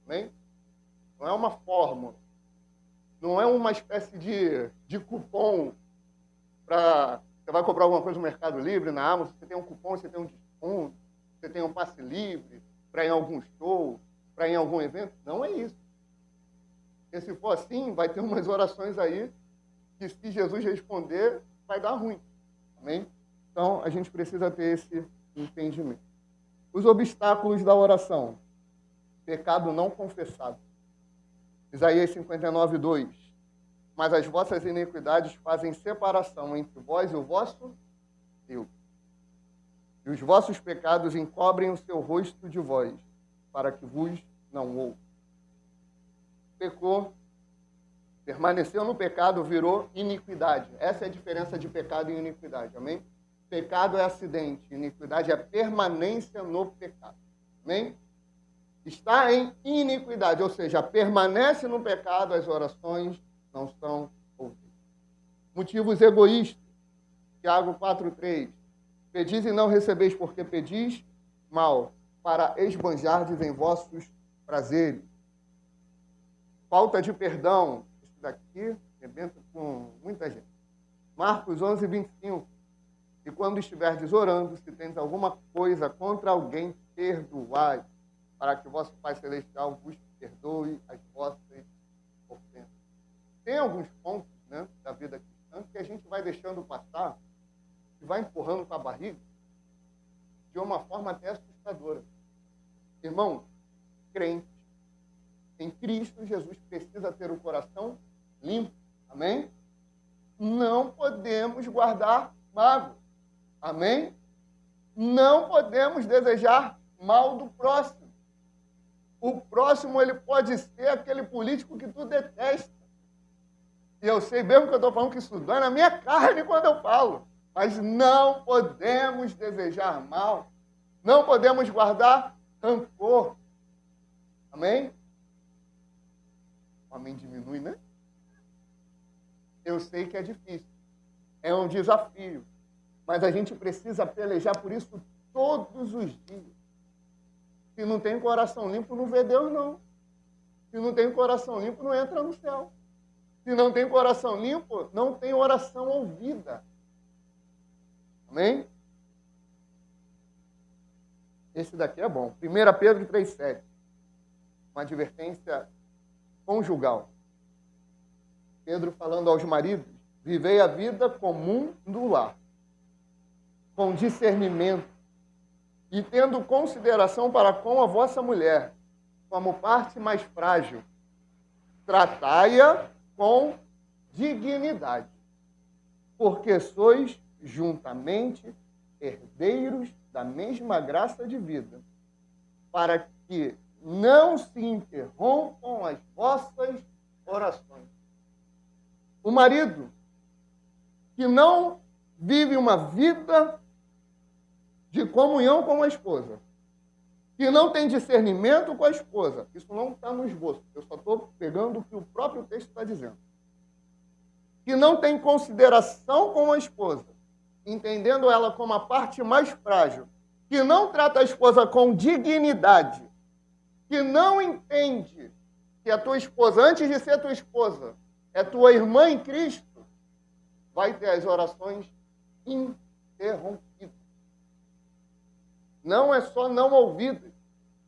Amém? Não é uma fórmula. Não é uma espécie de cupom para... Você vai comprar alguma coisa no Mercado Livre, na Amazon, você tem um cupom, você tem um desconto, você tem um passe livre para ir em algum show, para ir em algum evento. Não é isso. Porque se for assim, vai ter umas orações aí que se Jesus responder, vai dar ruim. Amém? Então, a gente precisa ter esse entendimento. Os obstáculos da oração. Pecado não confessado. Isaías 59, 2. Mas as vossas iniquidades fazem separação entre vós e o vosso Deus. E os vossos pecados encobrem o seu rosto de vós, para que vos não ouça. Pecou, permaneceu no pecado, virou iniquidade. Essa é a diferença de pecado e iniquidade, amém? Pecado é acidente, iniquidade é permanência no pecado, amém? Está em iniquidade, ou seja, permanece no pecado, as orações não são ouvidas. Motivos egoístas, Tiago 4,3. Pedis e não recebeis, porque pedis mal, para esbanjardes em vossos prazeres. Falta de perdão, isso daqui rebenta com muita gente. Marcos 11, 25. E quando estiverdes orando, se tens alguma coisa contra alguém, perdoai, para que o vosso Pai Celestial vos perdoe as vossas ofensas. Tem alguns pontos, né, da vida cristã que a gente vai deixando passar e vai empurrando com a barriga de uma forma até assustadora. Irmão, crente em Cristo Jesus precisa ter o coração limpo. Amém? Não podemos guardar mágoa. Amém? Não podemos desejar mal do próximo. O próximo, ele pode ser aquele político que tu detesta. E eu sei mesmo que eu estou falando que isso dói na minha carne quando eu falo. Mas não podemos desejar mal. Não podemos guardar rancor. Amém? O amém diminui, né? Eu sei que é difícil. É um desafio. Mas a gente precisa pelejar por isso todos os dias. Se não tem coração limpo, não vê Deus, não. Se não tem coração limpo, não entra no céu. Se não tem coração limpo, não tem oração ouvida. Amém? Esse daqui é bom. 1 Pedro 3,7. Uma advertência conjugal. Pedro falando aos maridos, Vivei a vida comum do lar, com discernimento e tendo consideração para com a vossa mulher, como parte mais frágil. Tratai-a com dignidade, porque sois juntamente herdeiros da mesma graça de vida, para que não se interrompam as vossas orações. O marido que não vive uma vida de comunhão com a esposa, que não tem discernimento com a esposa, isso não está no esboço, eu só estou pegando o que o próprio texto está dizendo, que não tem consideração com a esposa, entendendo ela como a parte mais frágil, que não trata a esposa com dignidade, que não entende que a tua esposa, antes de ser tua esposa, é tua irmã em Cristo, vai ter as orações interrompidas. Não é só não ouvidas.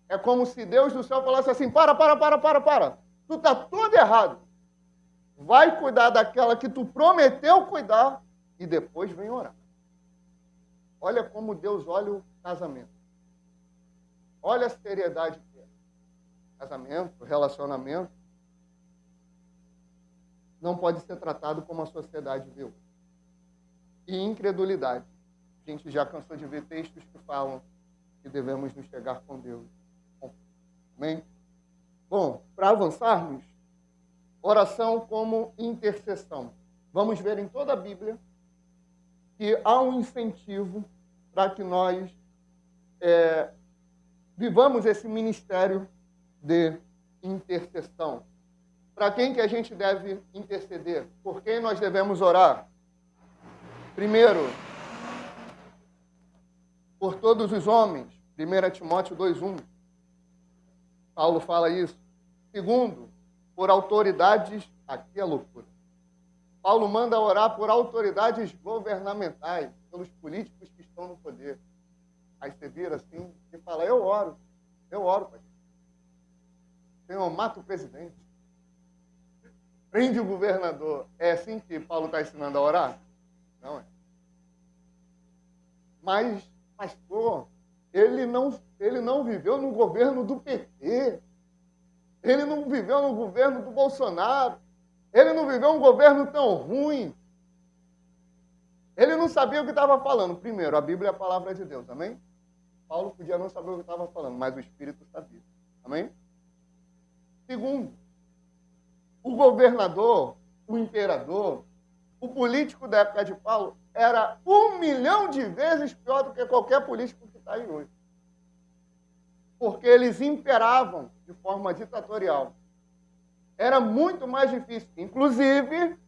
É como se Deus do céu falasse assim, para. Tu está todo errado. Vai cuidar daquela que tu prometeu cuidar e depois vem orar. Olha como Deus olha o casamento. Olha a seriedade que é. Casamento, relacionamento, não pode ser tratado como a sociedade vê. E incredulidade. A gente já cansou de ver textos que falam que devemos nos chegar com Deus. Amém? Bom, para avançarmos, oração como intercessão. Vamos ver em toda a Bíblia que há um incentivo para que nós vivamos esse ministério de intercessão. Para quem que a gente deve interceder? Por quem nós devemos orar? Primeiro, por todos os homens. 1 Timóteo 2:1. Paulo fala isso. Segundo, por autoridades. Aqui é loucura. Paulo manda orar por autoridades governamentais, pelos políticos que estão no poder. Aí você vira assim e fala, eu oro, pai. Senhor, mata o presidente. Prende o governador. É assim que Paulo está ensinando a orar? Não é. Mas, pastor, ele não viveu no governo do PT. Ele não viveu no governo do Bolsonaro. Ele não viveu um governo tão ruim. Ele não sabia o que estava falando. Primeiro, a Bíblia é a palavra de Deus, amém? Paulo podia não saber o que estava falando, mas o Espírito sabia, amém? Segundo, o governador, o imperador, o político da época de Paulo era 1 milhão de vezes pior do que qualquer político que está aí hoje. Porque eles imperavam de forma ditatorial. Era muito mais difícil. Inclusive,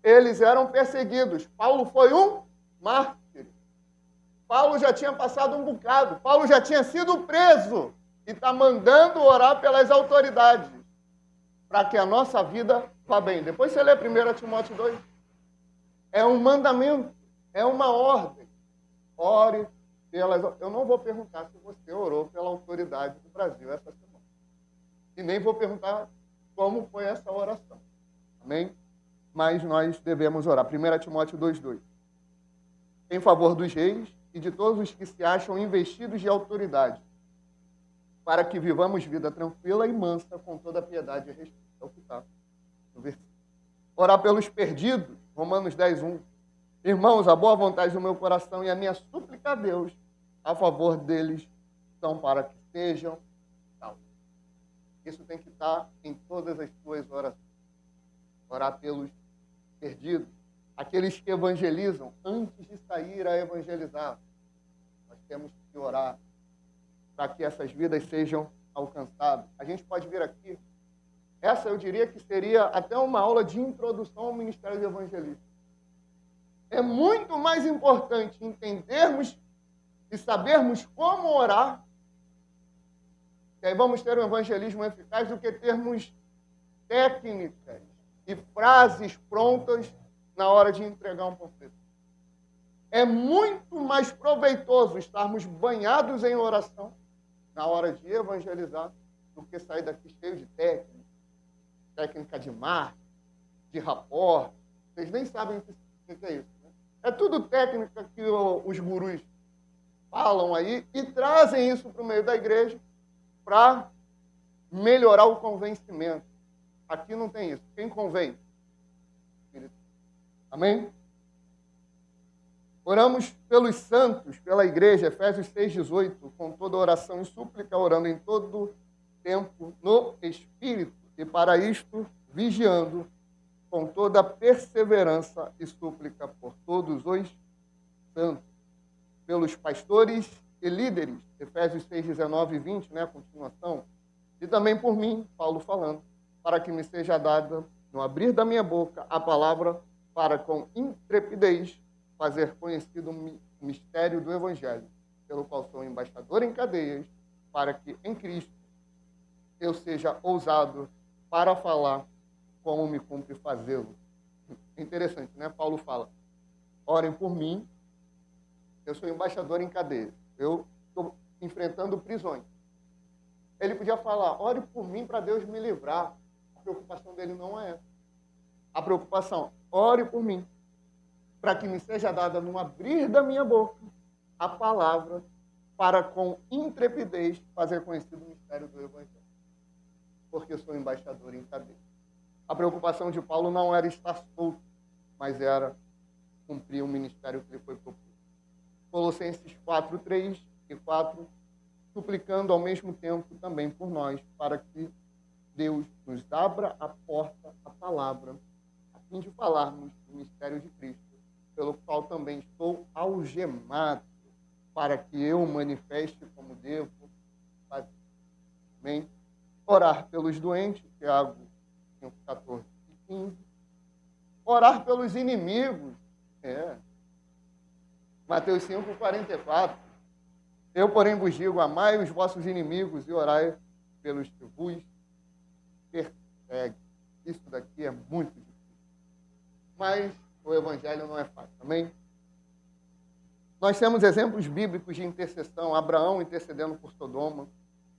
eles eram perseguidos. Paulo foi um mártir. Paulo já tinha passado um bocado. Paulo já tinha sido preso. E está mandando orar pelas autoridades. Para que a nossa vida vá bem. Depois você lê 1 Timóteo 2. É um mandamento. É uma ordem. Ore pelas... Eu não vou perguntar se você orou pela autoridade do Brasil essa semana. E nem vou perguntar como foi essa oração. Amém? Mas nós devemos orar. 1 Timóteo 2:2. Em favor dos reis e de todos os que se acham investidos de autoridade, para que vivamos vida tranquila e mansa, com toda a piedade e respeito. É o que está no versículo. Orar pelos perdidos, Romanos 10:1. Irmãos, a boa vontade do meu coração e a minha súplica a Deus a favor deles são para que sejam salvos. Isso tem que estar em todas as suas orações. Orar pelos perdidos, aqueles que evangelizam antes de sair a evangelizar. Nós temos que orar para que essas vidas sejam alcançadas. A gente pode vir aqui. Essa eu diria que seria até uma aula de introdução ao ministério de evangelismo. É muito mais importante entendermos e sabermos como orar, que aí vamos ter um evangelismo eficaz, do que termos técnicas e frases prontas na hora de entregar um panfleto. É muito mais proveitoso estarmos banhados em oração na hora de evangelizar do que sair daqui cheio de técnica de marketing, de rapport, Vocês nem sabem o que é isso. Né? É tudo técnica que os gurus falam aí e trazem isso para o meio da igreja para melhorar o convencimento. Aqui não tem isso. Quem convence? Amém? Oramos pelos santos, pela igreja, Efésios 6,18, com toda oração e súplica, orando em todo tempo no Espírito, e para isto, vigiando com toda perseverança e súplica por todos os santos, pelos pastores e líderes, Efésios 6:19 e 20, né, a continuação, e também por mim, Paulo falando, para que me seja dada, no abrir da minha boca, a palavra para com intrepidez fazer conhecido o mistério do Evangelho, pelo qual sou embaixador em cadeias, para que em Cristo eu seja ousado para falar como me cumpre fazê-lo. É interessante, né? Paulo fala, orem por mim, eu sou embaixador em cadeias, eu estou enfrentando prisões. Ele podia falar, ore por mim para Deus me livrar. A preocupação dele não é essa. A preocupação, ore por mim, para que me seja dada no abrir da minha boca a palavra para com intrepidez fazer conhecido o mistério do Evangelho. Porque eu sou embaixador em cadeia. A preocupação de Paulo não era estar solto, mas era cumprir o ministério que lhe foi proposto. Colossenses 4:3 e 4, suplicando ao mesmo tempo também por nós, para que Deus nos abra a porta, a palavra, a fim de falarmos do mistério de Cristo, pelo qual também estou algemado, para que eu manifeste como devo fazer. Amém? Orar pelos doentes, Tiago 5:14 e 15. Orar pelos inimigos, Mateus 5:44. Eu, porém, vos digo, amai os vossos inimigos e orai pelos que vos perseguem. Isso daqui é muito difícil. Mas o evangelho não é fácil, amém? Nós temos exemplos bíblicos de intercessão. Abraão intercedendo por Sodoma,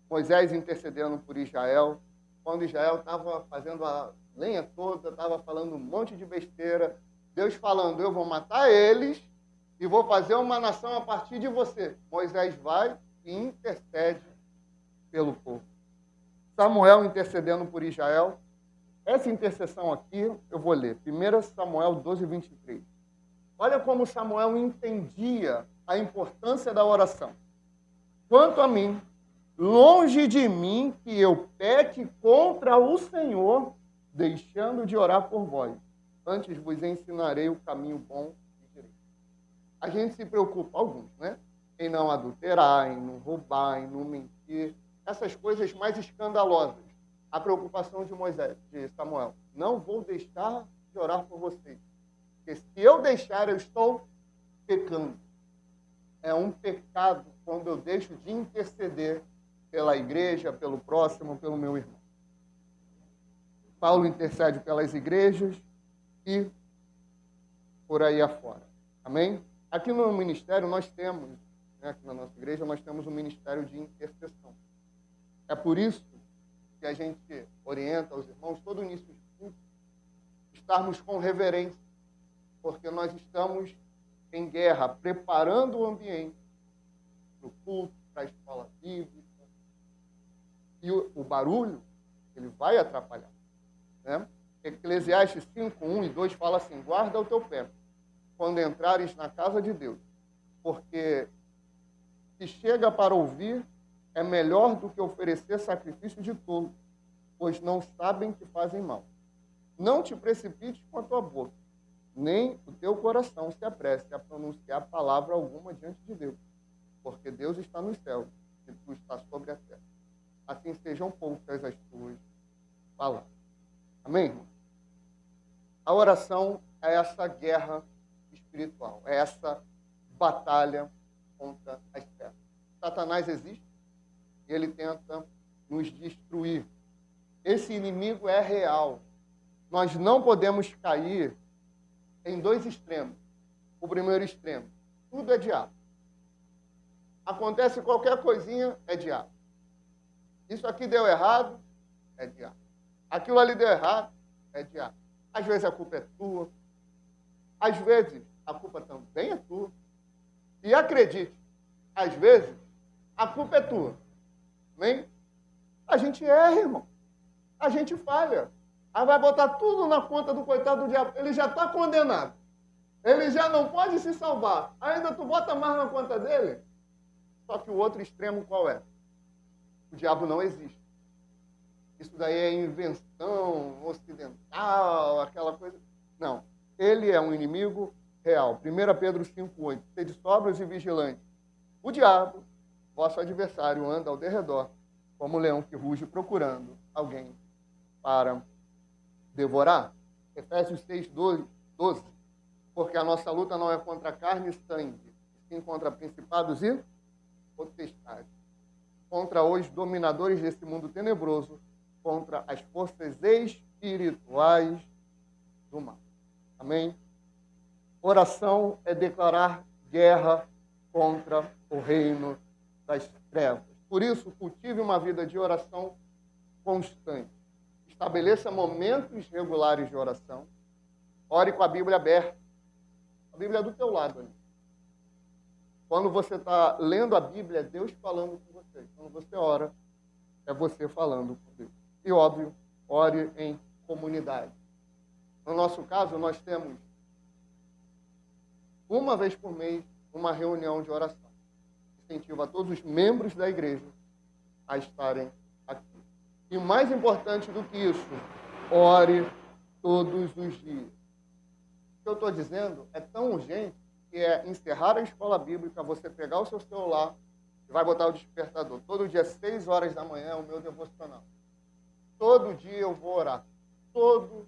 Moisés intercedendo por Israel. Quando Israel estava fazendo a lenha toda, estava falando um monte de besteira, Deus falando, eu vou matar eles e vou fazer uma nação a partir de você. Moisés vai e intercede pelo povo. Samuel intercedendo por Israel. Essa intercessão aqui, eu vou ler. 1 Samuel 12:23. Olha como Samuel entendia a importância da oração. Quanto a mim, longe de mim que eu peque contra o Senhor, deixando de orar por vós. Antes vos ensinarei o caminho bom e direito. A gente se preocupa, alguns, né? Em não adulterar, em não roubar, em não mentir. Essas coisas mais escandalosas. A preocupação de Samuel. Não vou deixar de orar por vocês. Porque se eu deixar, eu estou pecando. É um pecado quando eu deixo de interceder pela igreja, pelo próximo, pelo meu irmão. Paulo intercede pelas igrejas e por aí afora. Amém? Aqui no ministério nós temos, aqui na nossa igreja, nós temos um ministério de intercessão. É por isso que a gente orienta os irmãos, todo início de culto, estarmos com reverência, porque nós estamos em guerra, preparando o ambiente para o culto, para a escola bíblica. E o barulho, ele vai atrapalhar. Né? Eclesiastes 5:1 e 2 fala assim, guarda o teu pé quando entrares na casa de Deus, porque se chega para ouvir, é melhor do que oferecer sacrifício de tolo, pois não sabem que fazem mal. Não te precipites com a tua boca, nem o teu coração se apresse a pronunciar palavra alguma diante de Deus, porque Deus está nos céus e tu estás sobre a terra. Assim sejam poucas as tuas palavras. Amém, irmão? A oração é essa guerra espiritual, é essa batalha contra as trevas. Satanás existe e ele tenta nos destruir. Esse inimigo é real. Nós não podemos cair em dois extremos. O primeiro extremo, tudo é diabo. Acontece qualquer coisinha, é diabo. Isso aqui deu errado, é diabo. Aquilo ali deu errado, é diabo. Às vezes a culpa é tua, Às vezes, a culpa também é tua. E acredite, às vezes, a culpa é tua. Amém? A gente erra, irmão. A gente falha. Aí vai botar tudo na conta do coitado do diabo. Ele já está condenado. Ele já não pode se salvar. Ainda tu bota mais na conta dele. Só que o outro extremo qual é? O diabo não existe. Isso daí é invenção ocidental, aquela coisa. Não. Ele é um inimigo real. 1 Pedro 5,8. Sede sóbrios e vigilantes. O diabo, vosso adversário, anda ao derredor, como um leão que ruge procurando alguém para devorar. Efésios 6:12. Porque a nossa luta não é contra carne e sangue, sim contra principados e potestades, contra os dominadores desse mundo tenebroso, contra as forças espirituais do mal. Amém? Oração é declarar guerra contra o reino das trevas. Por isso, cultive uma vida de oração constante. Estabeleça momentos regulares de oração. Ore com a Bíblia aberta. A Bíblia é do teu lado, ali. Quando você está lendo a Bíblia, é Deus falando com você. Quando você ora, é você falando com Deus. E, óbvio, ore em comunidade. No nosso caso, nós temos, uma vez por mês, uma reunião de oração. Incentivo a todos os membros da igreja a estarem aqui. E o mais importante do que isso, ore todos os dias. O que eu estou dizendo é tão urgente que é encerrar a escola bíblica, você pegar o seu celular e vai botar o despertador. Todo dia, 6 horas da manhã, é o meu devocional. Todo dia eu vou orar. Todo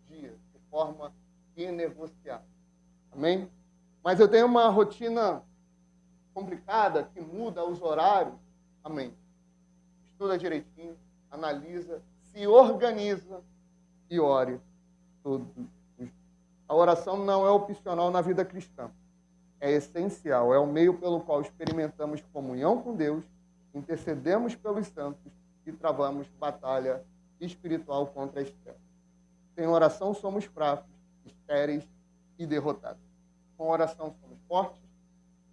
dia, de forma inegociável. Amém? Mas eu tenho uma rotina complicada que muda os horários. Amém? Estuda direitinho, analisa, se organiza e ore todos os dias. A oração não é opcional na vida cristã. É essencial, é o meio pelo qual experimentamos comunhão com Deus, intercedemos pelos santos e travamos batalha espiritual contra as trevas. Sem oração somos fracos, estéreis e derrotados. Com oração somos fortes,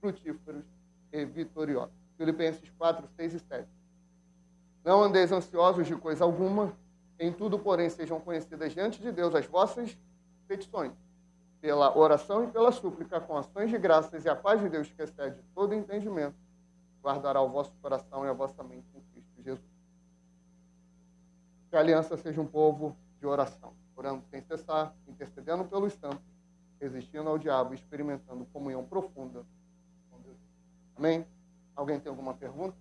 frutíferos e vitoriosos. Filipenses 4, 6 e 7. Não andeis ansiosos de coisa alguma, em tudo, porém, sejam conhecidas diante de Deus as vossas petições, pela oração e pela súplica, com ações de graças, e a paz de Deus, que excede todo entendimento, guardará o vosso coração e a vossa mente em Cristo Jesus. Que a aliança seja um povo de oração, orando sem cessar, intercedendo pelos santos, resistindo ao diabo e experimentando comunhão profunda com Deus. Amém? Alguém tem alguma pergunta?